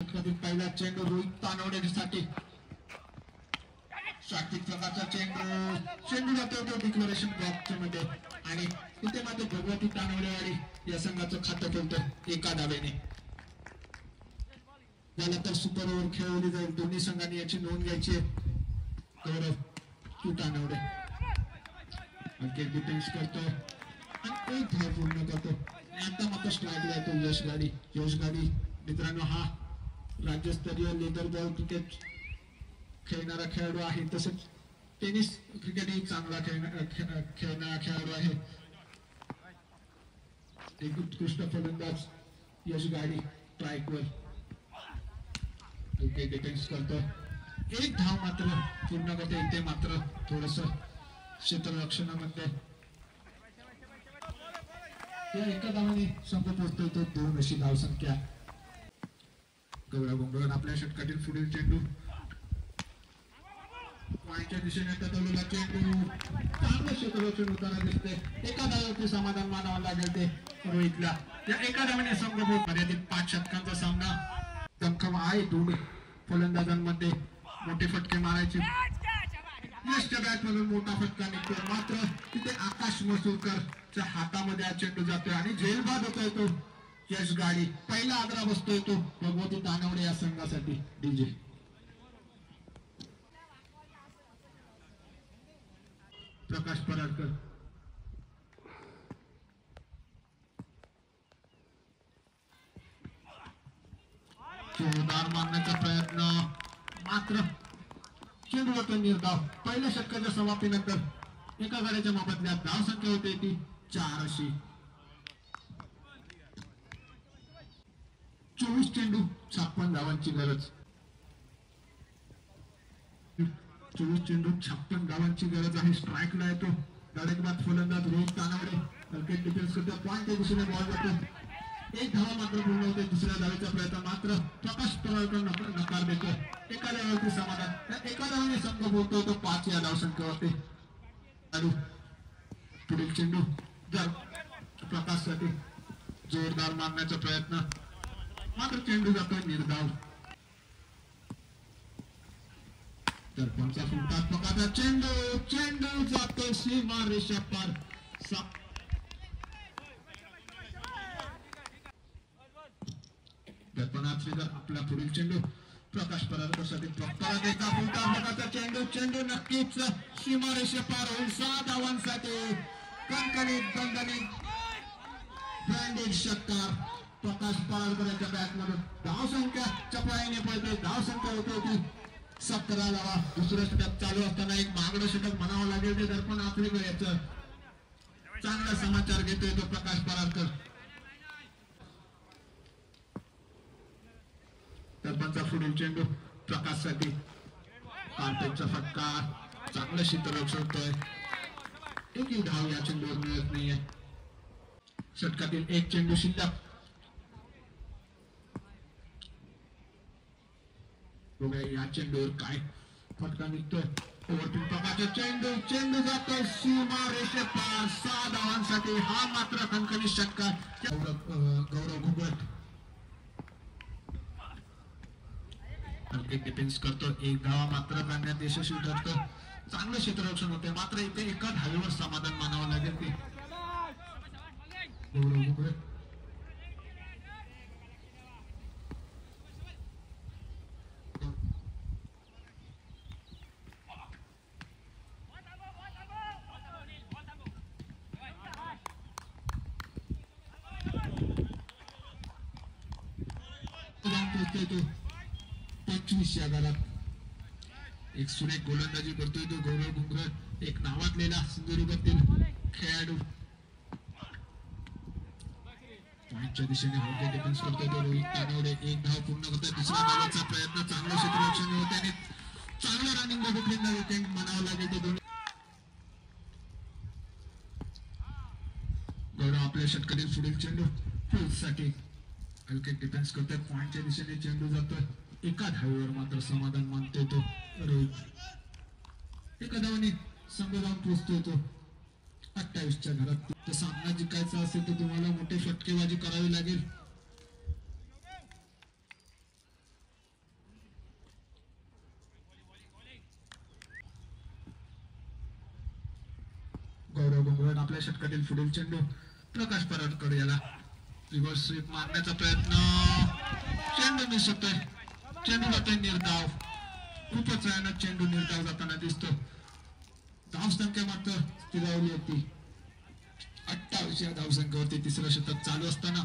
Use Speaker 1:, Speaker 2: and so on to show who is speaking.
Speaker 1: षटकातील पहिला चेंडू रोहित तानवडेसाठी. सात्विक प्रकारचा चेंडू जातो तो डिक्लेरेशन बॉक्स मध्ये आणि तिथे मात्र भगवती तानवडेवाडी या संघाचं खातं खोलतं एका डावेने. झालं तर सुपर ओव्हर खेळवली जाईल. दोन्ही संघांनी याची नोंद घ्यायची आहे. गौरव तानवडे डिफेन्स करतो आणि एक धाव पूर्ण करतो. आता मात्र स्ट्राईकला येतो यश गाडी. मित्रांनो, हा राज्यस्तरीय लेदर बॉल क्रिकेट खेळणारा खेळाडू आहे. तसेच टेनिस क्रिकेटही चांगला खेळणारा खेळाडू आहे. एक उत्कृष्ट फलंदाज यश गाडी स्ट्राईकवर डिफेन्स करतो. एक धाव मात्र पूर्ण करते. इथे मात्र थोडस क्षेत्ररक्षणामध्ये एका धावाने संघ पोहोचतोय तो 2 अशी धावसंख्या. गौरव गुंगळन आपल्या षटकातील पुढील चेंडू वाईच्या दिशेने टकवलेला चेंडू चांगलं क्षेत्ररक्षण होताना दिसते. एका धावावरती समाधान मानावं लागेल ते रोहितला. या एका धावाने संघ मर्यादित 5 षटकांचा सामना दमखम आहे. दोन्ही फलंदाजांमध्ये मोठे फटके मारायचे. यशच्या बॅट मधून मोठा फटका निघतो. मात्र तिथे आकाश मसूरकरच्या हातामध्ये हा चेंडू जातोय आणि झेलबाद होतोय तो यश गाडी. पहिला आदरा बसतोय तो भगवती तानवडे या संघासाठी. डीजे प्रकाश पराडकर जोरदार मारण्याचा प्रयत्न मात्र चेंडू होतो निर्धाव. पहिल्या षटकाच्या समाप्तीनंतर एका गाड्याच्या मोबदल्यात धाव संख्या होते ती 4 अशी. 24 चेंडू 56 धावांची गरज. 24 चेंडू 56 धावांची गरज आहे. स्ट्राईकला येतो धडकबाद फलंदाज रोहित तानवडे. क्रिकेट डिफेन्स करतो. पॉइंटच्या दिशेने बॉल जातो. एक धावा मात्र पूर्ण होते. दुसऱ्या धावेचा प्रयत्न मात्र प्रकाश पराडकर नकार देतो. एका धावावरती समाधान. एका धावाने संघ बोलतो तो 5 या धावसंख्येवरती. पुढील चेंडू जर प्रकाशसाठी जोरदार मारण्याचा प्रयत्न मात्र चेंडू जातोय निर्धाव. दर्पणचा फुटात्मकाचा चेंडू जातोय सीमा रेषा पार. दर्पणात श्रीधर आपला पुढील चेंडू प्रकाश पराडकरसाठी. फुटात्मकाचा चेंडू नक्कीच सीमा रेषा पार होईल. 6 धावांसाठी कणकणीत दणदणीत ब्रँडेड षटकार प्रकाश पराडकरच्या बॅटमधून. धावसंख्या चपळाईने पळते. धावसंख्या होते ती 17 धावा. दुसरं षटक चालू असताना एक मागडं षटक म्हणावं लागेल ते दर्पण आचरेकर याचं. चांगला समाचार घेतोय तो प्रकाश पराडकर. दर्पणचा पुढील चेंडू प्रकाशसाठी. कार्पेटचा फटका चांगलं क्षेत्ररक्षण होतोय. एकही धाव या चेंडूवर मिळत नाहीये. षटकातील एक चेंडू शिल्लक. या चेंडूवर काय फटका निघतोय. ओव्हरपिन प्रकारचा चेंडू जातोय सीमा रेषे पार. 6 धावांसाठी हा मात्र कणकणी षटकार. गौरव घुगट डिफेन्स करतो. एक धावा मात्र करण्यात यशस्वी ठरतो. चांगलं क्षेत्ररक्षण होते. मात्र इथे एका धावेवर समाधान मानावं लागेल ते गौरव घुगट. तो 25 या घरात एक सुरेख गोलंदाजी करतोय तो गौरव घुंगरट. एक नावाजलेला सिंधुदुर्गातील खेळाडू. पॉइंटच्या दिशेने होते डिफेन्स करतोय तो रोहित तानवडे. एक धाव पूर्ण करतोय. दुसऱ्या धावाचा प्रयत्न. चांगलं क्षेत्ररक्षण होते आणि चांगलं रनिंग बघितलं विकेट म्हणावं लागेल ते दोन्ही. गौरव आपल्या षटकातील पुढील चेंडू फुलसाठी विकेट डिफेन्स करतोय. पॉइंटच्या दिशेने चेंडू जातोय. एका धावेवर मात्र समाधान मानतोय तो रोहित. एका धावाने संघ जाऊन पोहोचतोय तो 28च्या घरात. तर सामना जिंकायचा असेल तर तुम्हाला मोठे फटकेबाजी करावी लागेल. पहिल्या षटकातील पुढील चेंडू प्रकाश पराडकडे याला रिव्हर्स स्वीप मारण्याचा प्रयत्न, चेंडू मिस होतोय, चेंडू जातोय निर्धाव, खूपच वेळानं चेंडू निर्धाव जाताना दिसतो. धावसंख्या मात्र स्थिरावली होती 28 या धावसंख्येवरती तिसरं षटक चालू असताना